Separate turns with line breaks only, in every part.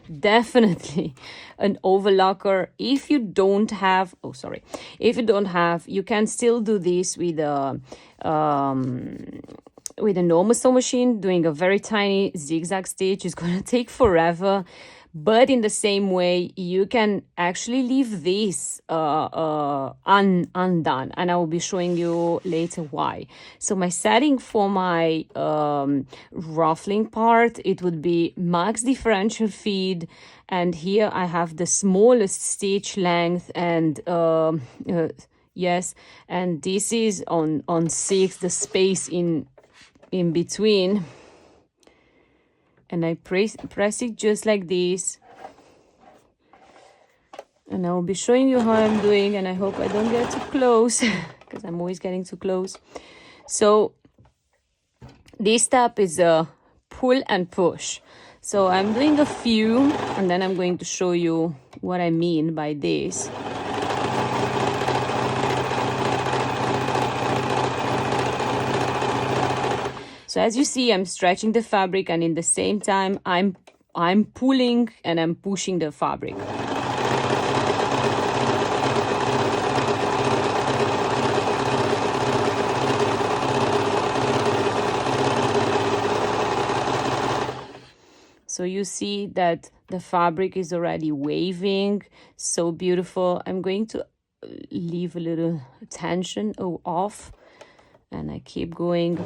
definitely an overlocker. If you don't have, oh sorry, if you don't have, you can still do this with a normal sew machine. Doing a very tiny zigzag stitch is going to take forever, but in the same way you can actually leave this undone, and I will be showing you later why. So my setting for my ruffling part, it would be max differential feed, and here I have the smallest stitch length, and yes, and this is on 6, the space in between, and I press it just like this, and I will be showing you how I'm doing, and I hope I don't get too close because I'm always getting too close. So this step is a pull and push. So I'm doing a few, and then I'm going to show you what I mean by this. So as you see, I'm stretching the fabric, and in the same time, I'm pulling and I'm pushing the fabric. So you see that the fabric is already waving, so beautiful. I'm going to leave a little tension off, and I keep going.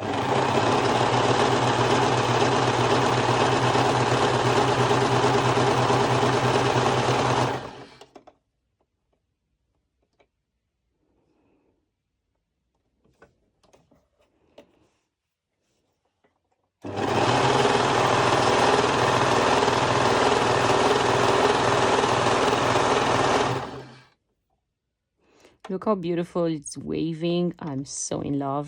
Look how beautiful it's waving. I'm so in love.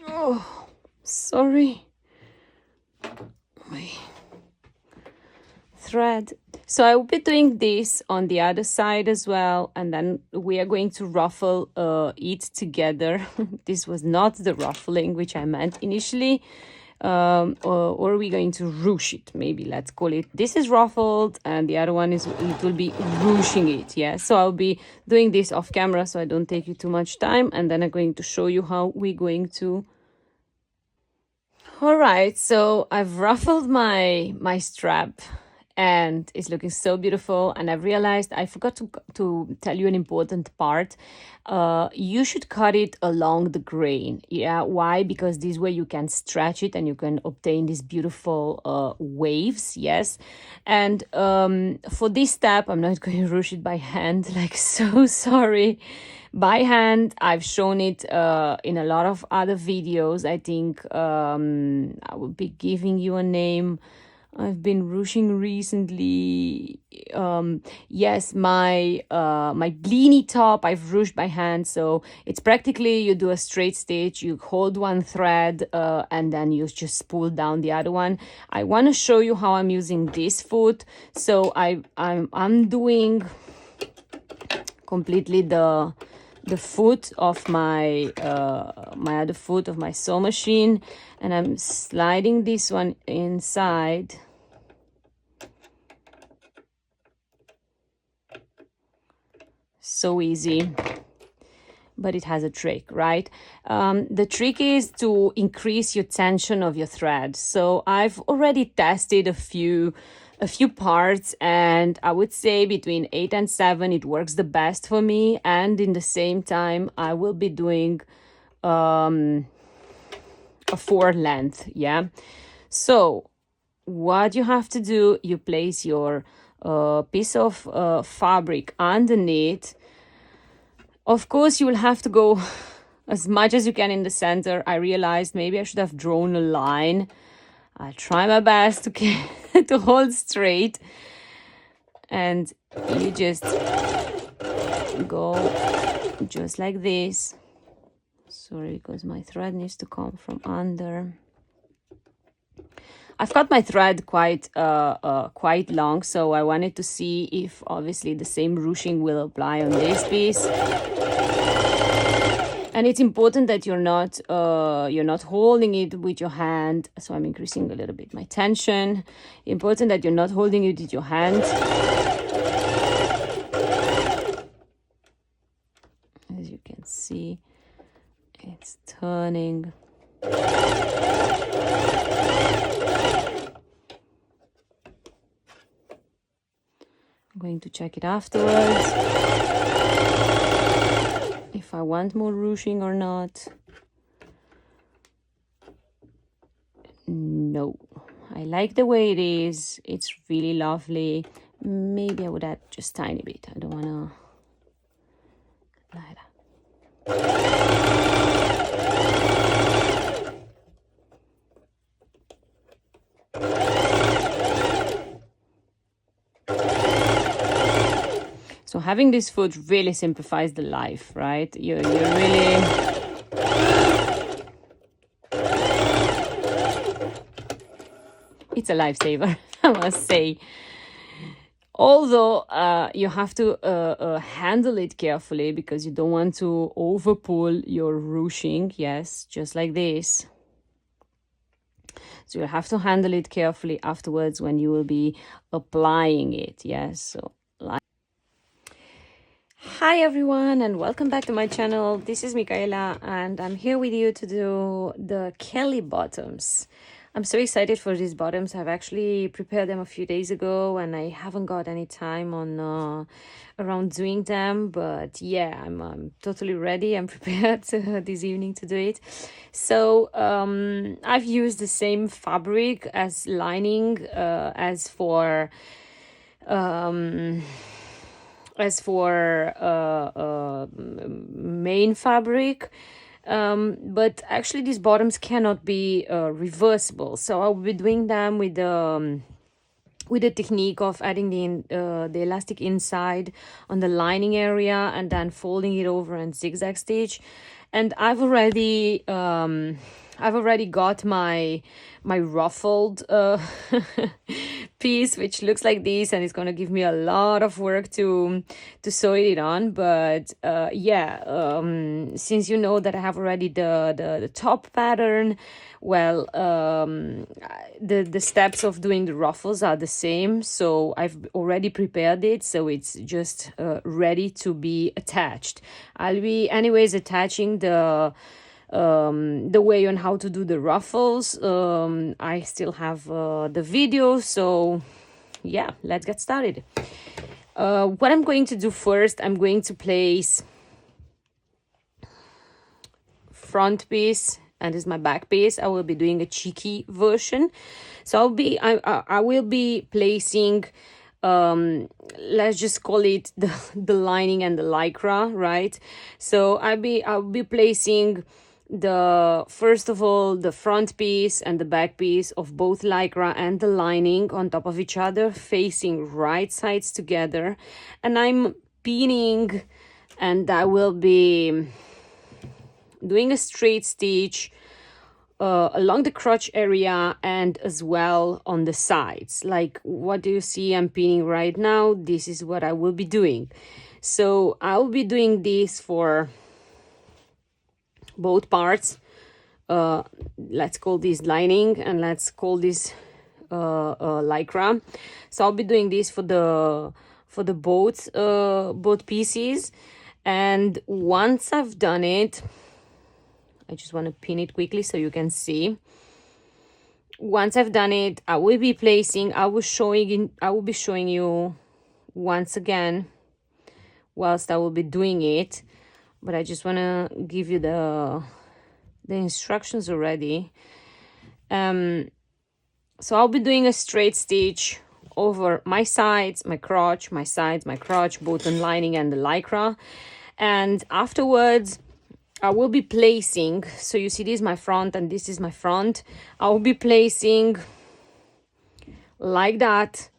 Oh, sorry. My thread. So I will be doing this on the other side as well, and then we are going to ruffle it together. This was not the ruffling which I meant initially, or are we going to ruche it? Maybe let's call it. This is ruffled, and the other one is, it will be ruching it. Yeah, so I'll be doing this off camera, so I don't take you too much time, and then I'm going to show you how we're going to. All right, so I've ruffled my strap, and it's looking so beautiful, and I've realized I forgot to tell you an important part. You should cut it along the grain. Yeah, why? Because this way you can stretch it and you can obtain these beautiful waves. Yes, and for this step I'm not going to ruche it by hand, like, so sorry. By hand, I've shown it in a lot of other videos. I think I will be giving you a name. I've been ruching recently. Yes, my Bikini top I've ruched by hand. So it's practically, you do a straight stitch, you hold one thread, and then you just pull down the other one. I want to show you how I'm using this foot. So I'm doing completely the foot of my my other foot of my sew machine, and I'm sliding this one inside. So easy, but it has a trick, right? The trick is to increase your tension of your thread. So I've already tested a few parts, and I would say between 8 and 7 it works the best for me. And in the same time I will be doing a 4 length. Yeah, so what you have to do, you place your piece of fabric underneath. Of course you will have to go as much as you can in the center. I realized maybe I should have drawn a line. I try my best to to hold straight, and you just go just like this. Sorry, because my thread needs to come from under. I've got my thread quite long, so I wanted to see if obviously the same ruching will apply on this piece. And it's important that you're not holding it with your hand. So I'm increasing a little bit my tension. Important that you're not holding it with your hand. As you can see, it's turning. I'm going to check it afterwards if I want more ruching or not. No, I like the way it is. It's really lovely. Maybe I would add just tiny bit. I don't want to like that. So having this foot really simplifies the life, right? You're really... It's a lifesaver, I must say. Although you have to handle it carefully because you don't want to overpull your ruching. Yes, just like this. So you have to handle it carefully afterwards when you will be applying it. Yes, so hi everyone and welcome back to my channel. This is Michaela and I'm here with you to do the Kelly bottoms. I'm so excited for these bottoms. I've actually prepared them a few days ago and I haven't got any time on around doing them, but yeah, I'm totally ready. I'm prepared this evening to do it. So I've used the same fabric as lining as for main fabric, but actually these bottoms cannot be reversible, so I'll be doing them with the technique of adding the elastic inside on the lining area and then folding it over and zigzag stitch. And I've already got my ruffled piece, which looks like this, and it's gonna give me a lot of work to sew it on. But since you know that I have already the top pattern, well, the steps of doing the ruffles are the same, so I've already prepared it, so it's just ready to be attached. I'll be anyways attaching the way on how to do the ruffles. I still have the video, so yeah, let's get started. What I'm going to do first, I'm going to place front piece and this is my back piece. I will be doing a cheeky version, so I will be placing let's just call it the lining and the lycra, right? So I'll be placing first of all the front piece and the back piece of both lycra and the lining on top of each other, facing right sides together, and I'm pinning, and I will be doing a straight stitch along the crotch area and as well on the sides. Like what do you see I'm pinning right now? This is what I will be doing. So I'll be doing this for both parts. Let's call this lining and let's call this lycra. So I'll be doing this for the both pieces, and once I've done it, I just want to pin it quickly so you can see. Once I've done it, I will be showing you once again whilst I will be doing it, but I just want to give you the instructions already. So I'll be doing a straight stitch over my sides, my crotch, my sides, my crotch, both on lining and the lycra, and afterwards I will be placing, so you see this is my front and this is my front, I will be placing like that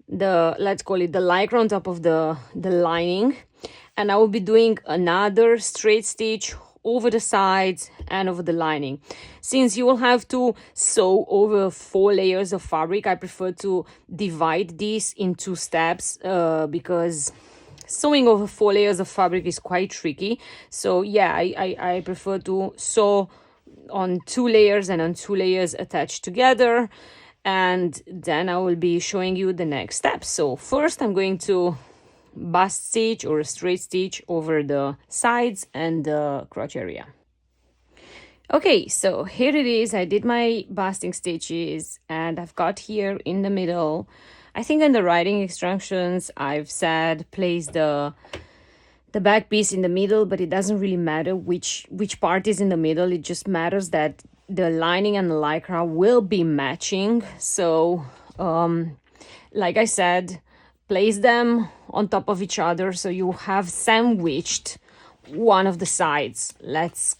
let's call it the lycra on top of the lining, and I will be doing another straight stitch over the sides and over the lining. Since you will have to sew over 4 layers of fabric, I prefer to divide this in 2 steps because sewing over 4 layers of fabric is quite tricky. So yeah, I prefer to sew on 2 layers and on 2 layers attached together, and then I will be showing you the next steps. So first I'm going to bust stitch or a straight stitch over the sides and the crotch area. Okay, so here it is. I did my basting stitches and I've got here in the middle, I think in the writing instructions I've said place the back piece in the middle, but it doesn't really matter which part is in the middle. It just matters that the lining and the lycra will be matching. So like I said, place them on top of each other so you have sandwiched one of the sides. Let's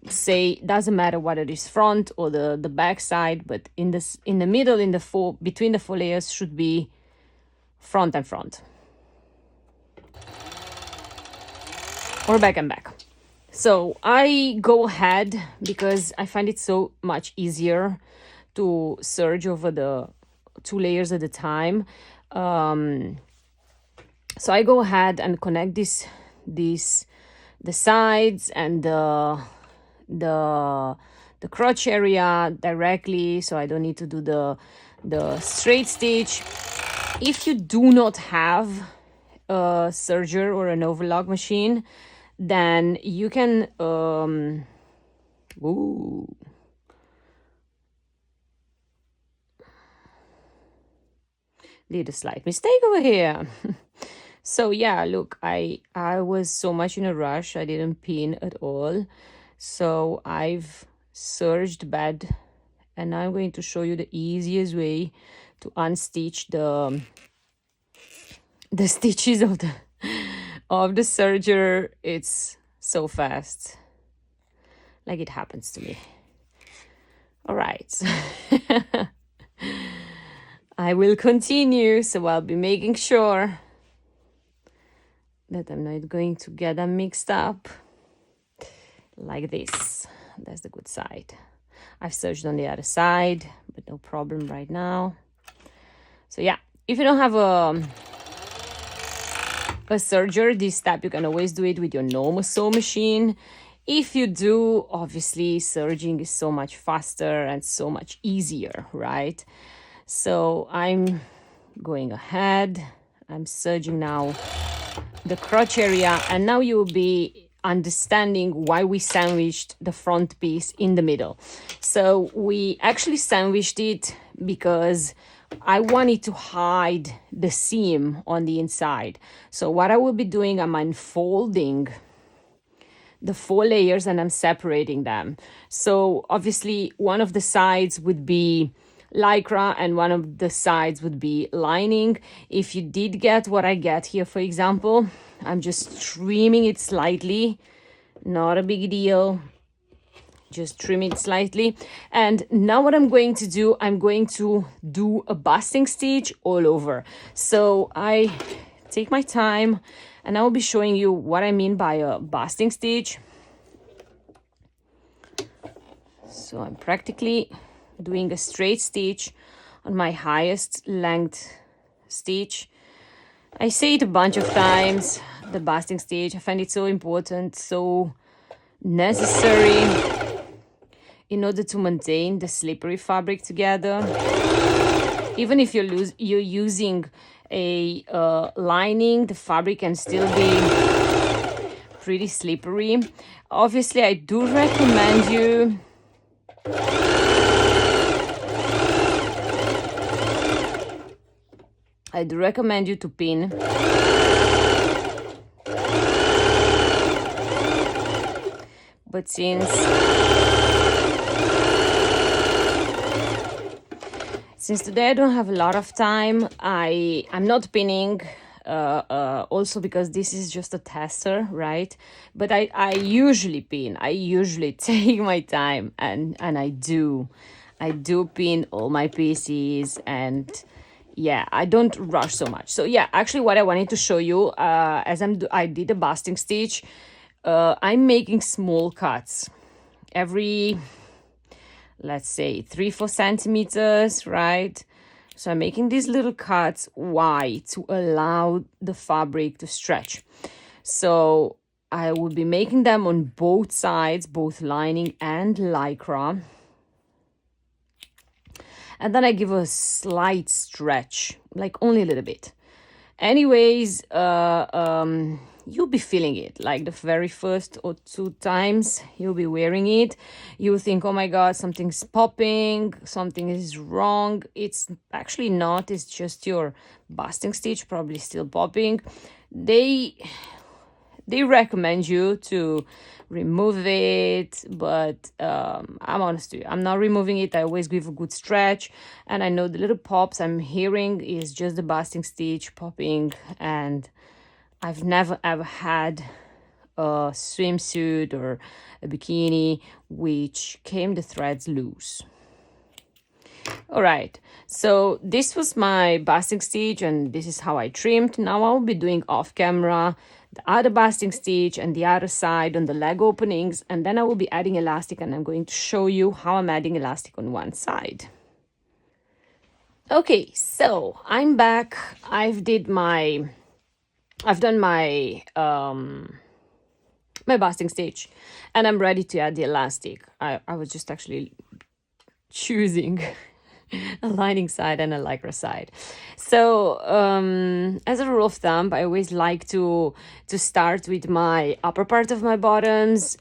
say, doesn't matter whether it is front or the back side, but in the middle, between the 4 layers should be front and front, or back and back. So I go ahead because I find it so much easier to serge over the 2 layers at a time. So I go ahead and connect the sides and the crotch area directly, so I don't need to do the straight stitch. If you do not have a serger or an overlock machine, then you can did a slight mistake over here. So yeah, look, I was so much in a rush, I didn't pin at all. So I've serged bed, and I'm going to show you the easiest way to unstitch the stitches of the serger. It's so fast, like it happens to me. All right. I will continue, so I'll be making sure that I'm not going to get them mixed up like this. That's the good side. I've serged on the other side, but no problem right now. So yeah, if you don't have a serger, this step you can always do it with your normal sew machine. If you do, obviously serging is so much faster and so much easier, right? So I'm going ahead, I'm serging now the crotch area, and now you will be understanding why we sandwiched the front piece in the middle. So we actually sandwiched it because I wanted to hide the seam on the inside. So what I will be doing, I'm unfolding the 4 layers and I'm separating them. So obviously one of the sides would be lycra and one of the sides would be lining. If you did get what I get here, for example, I'm just trimming it slightly, not a big deal, just trim it slightly. And now what I'm going to do, I'm going to do a basting stitch all over. So I take my time and I will be showing you what I mean by a basting stitch. So I'm practically doing a straight stitch on my highest length stitch. I say it a bunch of times, the basting stitch. I find it so important, so necessary in order to maintain the slippery fabric together. Even if you're using a lining, the fabric can still be pretty slippery. Obviously, I do recommend you to pin. But since today I don't have a lot of time, I'm not pinning, also because this is just a tester, right? But I usually pin. I usually take my time and I do pin all my pieces, and yeah, I don't rush so much. So yeah, actually what I wanted to show you, I did a basting stitch, I'm making small cuts every, let's say, 3-4 centimeters, right? So I'm making these little cuts. Why? To allow the fabric to stretch. So I will be making them on both sides, both lining and lycra. And then I give a slight stretch, like only a little bit. Anyways, you'll be feeling it. Like the very first or 2 times you'll be wearing it, you'll think, oh my God, something's popping, something is wrong. It's actually not. It's just your basting stitch probably still popping. They recommend you to remove it, but I'm honest with you, I'm not removing it. I always give a good stretch, and I know the little pops I'm hearing is just the basting stitch popping, and I've never ever had a swimsuit or a bikini which came the threads loose. All right, so this was my basting stitch, and this is how I trimmed. Now I'll be doing off camera the other basting stitch and the other side on the leg openings, and then I will be adding elastic, and I'm going to show you how I'm adding elastic on one side. Okay, so I'm back. I've done my my basting stitch, and I'm ready to add the elastic. I was just actually choosing a lining side and a lycra side. So as a rule of thumb, I always like to start with my upper part of my bottoms,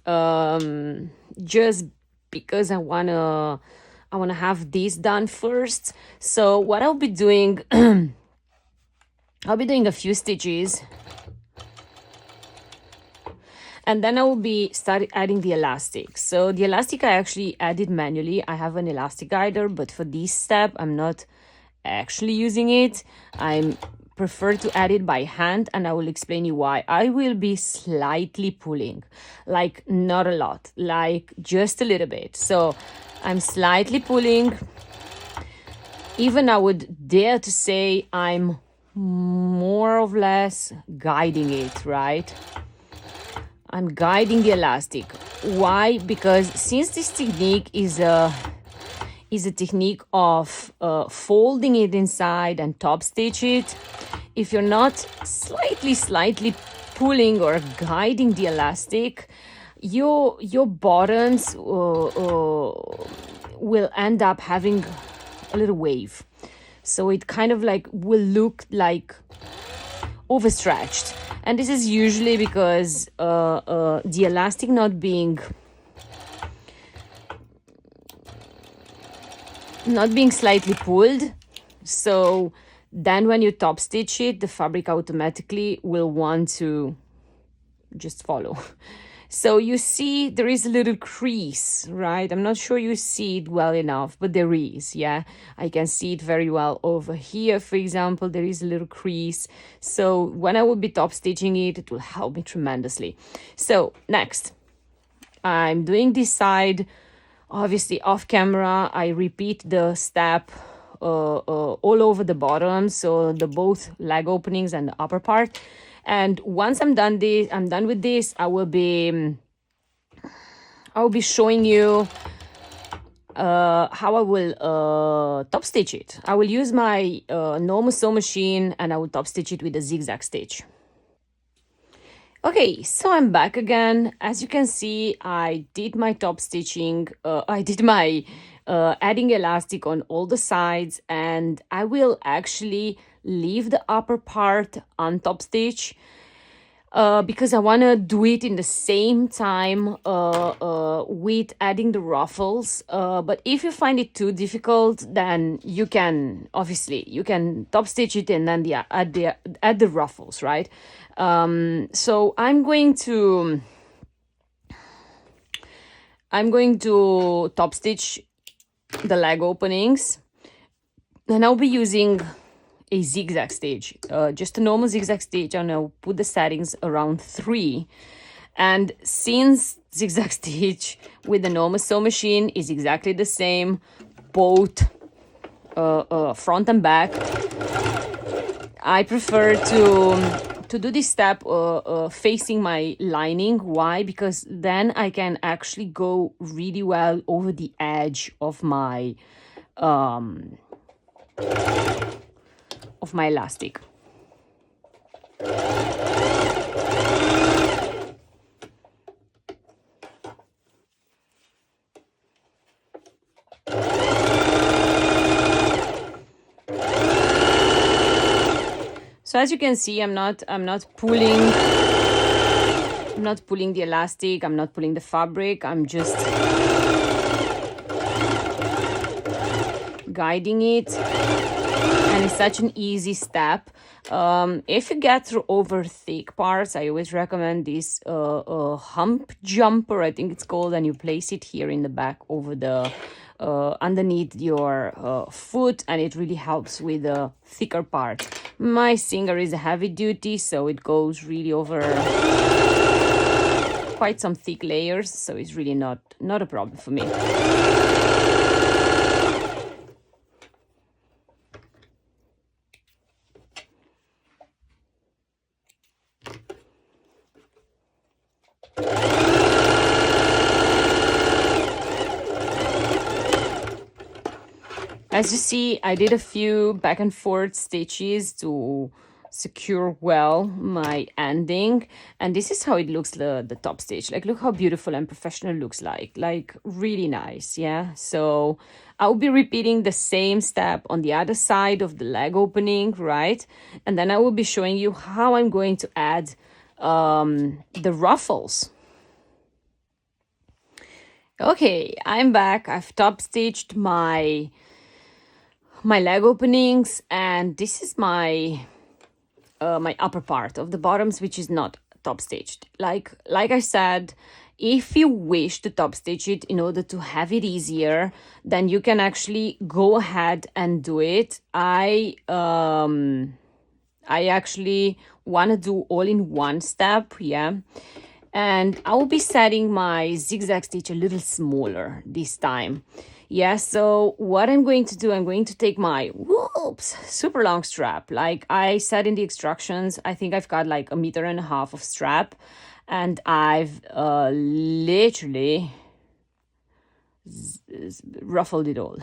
just because I wanna have this done first. So what I'll be doing, I'll be doing a few stitches, and then I will be start adding the elastic. So the elastic I actually added manually. I have an elastic guider, but for this step, I'm not actually using it. I prefer to add it by hand, and I will explain you why. I will be slightly pulling, like not a lot, like just a little bit. So I'm slightly pulling. Even I would dare to say I'm more or less guiding it, right? I'm guiding the elastic. Why? Because since this technique is a technique of folding it inside and top stitch it, if you're not slightly pulling or guiding the elastic, your bottoms will end up having a little wave. So it kind of like will look like overstretched. And this is usually because the elastic not being slightly pulled. So then when you top stitch it, the fabric automatically will want to just follow. So you see there is a little crease, right? I'm not sure you see it well enough, but there is, yeah. I can see it very well over here, for example. There is a little crease. So when I will be top stitching it, it will help me tremendously. So next, I'm doing this side, obviously off camera. I repeat the step all over the bottom, so the both leg openings and the upper part. And once I'm done with this, I will be showing you how I will top stitch it. I will use my normal sew machine, and I will top stitch it with a zigzag stitch. Okay, so I'm back again. As you can see, I did my top stitching. I did my adding elastic on all the sides, and I will actually leave the upper part on top stitch because I want to do it in the same time with adding the ruffles. But if you find it too difficult, then you can top stitch it and then add the ruffles, right? So I'm going to top stitch the leg openings, and I'll be using a zigzag stitch, just a normal zigzag stitch, and I'll put the settings around 3. And since zigzag stitch with the normal sew machine is exactly the same, both front and back, I prefer to to do this step facing my lining. Why? Because then I can actually go really well over the edge of my elastic. So as you can see, I'm not pulling the elastic, I'm not pulling the fabric, I'm just guiding it. And it's such an easy step. If you get through over thick parts, I always recommend this hump jumper, I think it's called, and you place it here in the back over the underneath your foot, and it really helps with the thicker part. My Singer is a heavy duty, so it goes really over quite some thick layers, so it's really not a problem for me. As you see, I did a few back and forth stitches to secure well my ending, and this is how it looks, the top stitch. Like, look how beautiful and professional it looks like really nice. Yeah, so I'll be repeating the same step on the other side of the leg opening, right? And then I will be showing you how I'm going to add the ruffles. Okay, I'm back. I've top stitched my leg openings, and this is my my upper part of the bottoms, which is not top stitched. Like I said, if you wish to top stitch it in order to have it easier, then you can actually go ahead and do it. I actually want to do all in one step, yeah. And I will be setting my zigzag stitch a little smaller this time. Yeah, so what I'm going to do, I'm going to take my, super long strap. Like I said in the instructions, I think I've got like 1.5 meters of strap, and I've literally ruffled it all.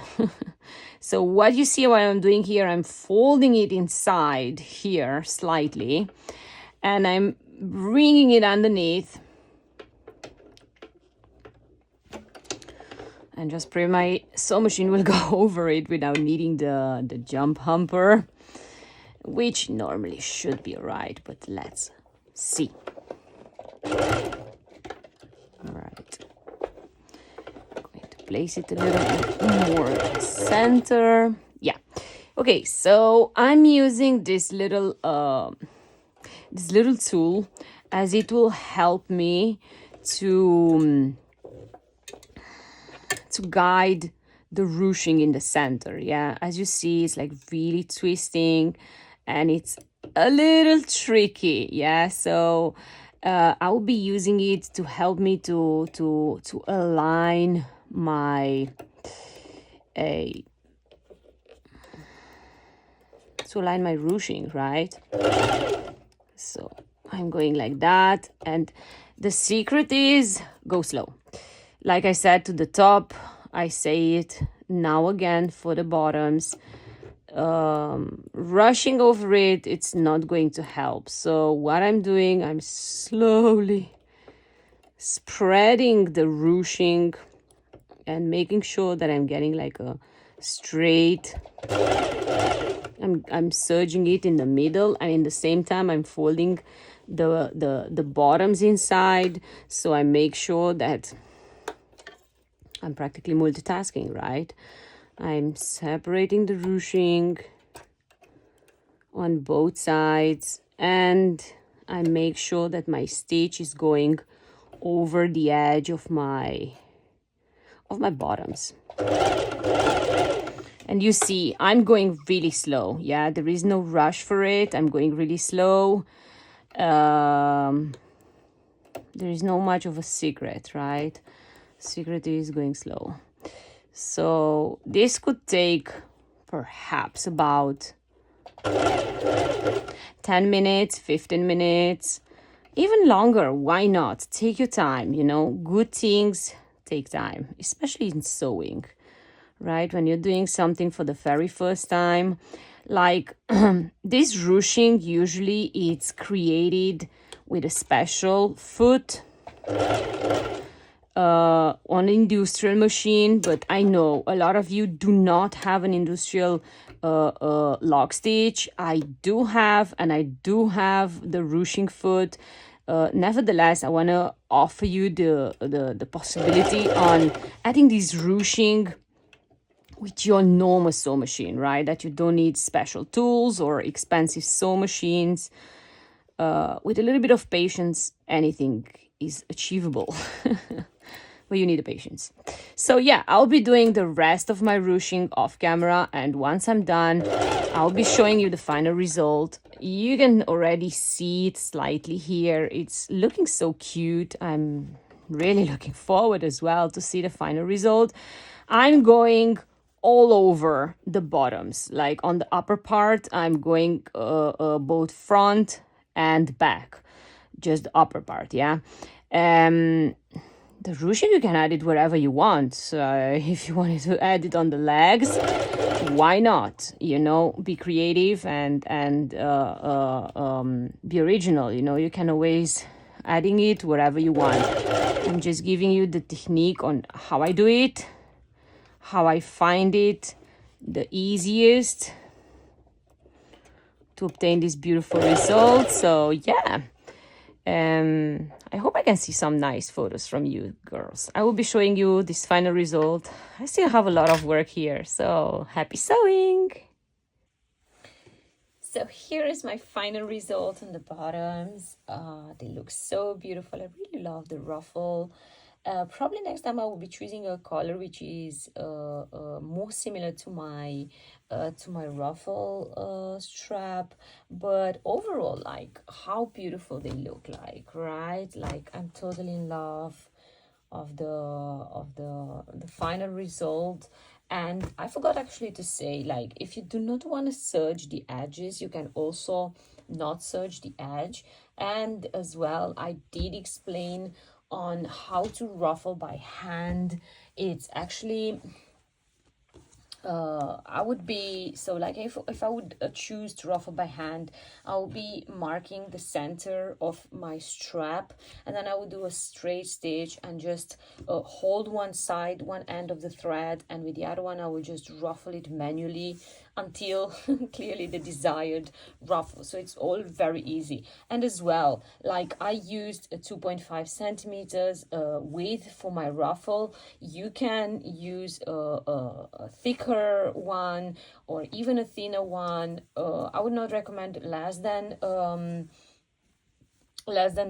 So what you see what I'm doing here, I'm folding it inside here slightly, and I'm bringing it underneath. And just pray my sewing machine will go over it without needing the jump humper, which normally should be right, but let's see. All right. Going to place it a little bit more in the center. Yeah. Okay, so I'm using this little tool, as it will help me to guide the ruching in the center. Yeah, as you see, it's like really twisting and it's a little tricky. Yeah, so I will be using it to help me to align my ruching, right? So I'm going like that, and the secret is go slow. Like I said to the top, I say it now again for the bottoms. Rushing over it, it's not going to help. So what I'm doing, I'm slowly spreading the ruching and making sure that I'm getting like a straight. I'm serging it in the middle, and in the same time I'm folding the bottoms inside. So I make sure that I'm practically multitasking, right? I'm separating the ruching on both sides, and I make sure that my stitch is going over the edge of my bottoms. And you see, I'm going really slow. Yeah, there is no rush for it. I'm going really slow. There is no much of a secret, right? Secret is going slow. So this could take perhaps about 10 minutes, 15 minutes, even longer. Why not? Take your time, you know. Good things take time, especially in sewing, right? When you're doing something for the very first time, like this ruching, usually it's created with a special foot on industrial machine, but I know a lot of you do not have an industrial lock stitch. I do have, and I do have the ruching foot. Nevertheless, I want to offer you the possibility on adding this ruching with your normal sew machine, right? That you don't need special tools or expensive sew machines. With a little bit of patience, anything is achievable. But you need the patience. So yeah, I'll be doing the rest of my ruching off camera, and once I'm done, I'll be showing you the final result. You can already see it slightly here. It's looking so cute. I'm really looking forward as well to see the final result. I'm going all over the bottoms, like on the upper part. I'm going both front and back, just the upper part, yeah. The ruching, you can add it wherever you want. So if you wanted to add it on the legs, why not? You know, be creative and be original. You know, you can always adding it wherever you want. I'm just giving you the technique on how I do it, how I find it the easiest to obtain this beautiful result. So yeah. I hope I can see some nice photos from you girls. I will be showing you this final result. I still have a lot of work here, so happy sewing! So here is my final result on the bottoms. They look so beautiful. I really love the ruffle. Probably next time I will be choosing a color which is more similar to my ruffle strap, but overall, like, how beautiful they look like, right? Like, I'm totally in love of the final result. And I forgot actually to say, like, if you do not want to serge the edges, you can also not serge the edge. And as well, I did explain on how to ruffle by hand. It's actually I would be, so like if I would choose to ruffle by hand, I will be marking the center of my strap, and then I will do a straight stitch and just hold one side, one end of the thread, and with the other one I will just ruffle it manually until clearly the desired ruffle. So it's all very easy. And as well, like, I used a 2.5 centimeters width for my ruffle. You can use a thicker one or even a thinner one. I would not recommend less than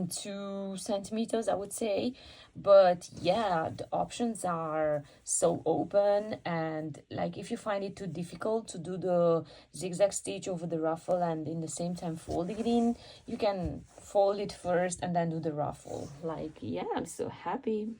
2 centimeters, I would say. But yeah, the options are so open, and like, if you find it too difficult to do the zigzag stitch over the ruffle and in the same time folding it in, you can fold it first and then do the ruffle. Like, yeah, I'm so happy.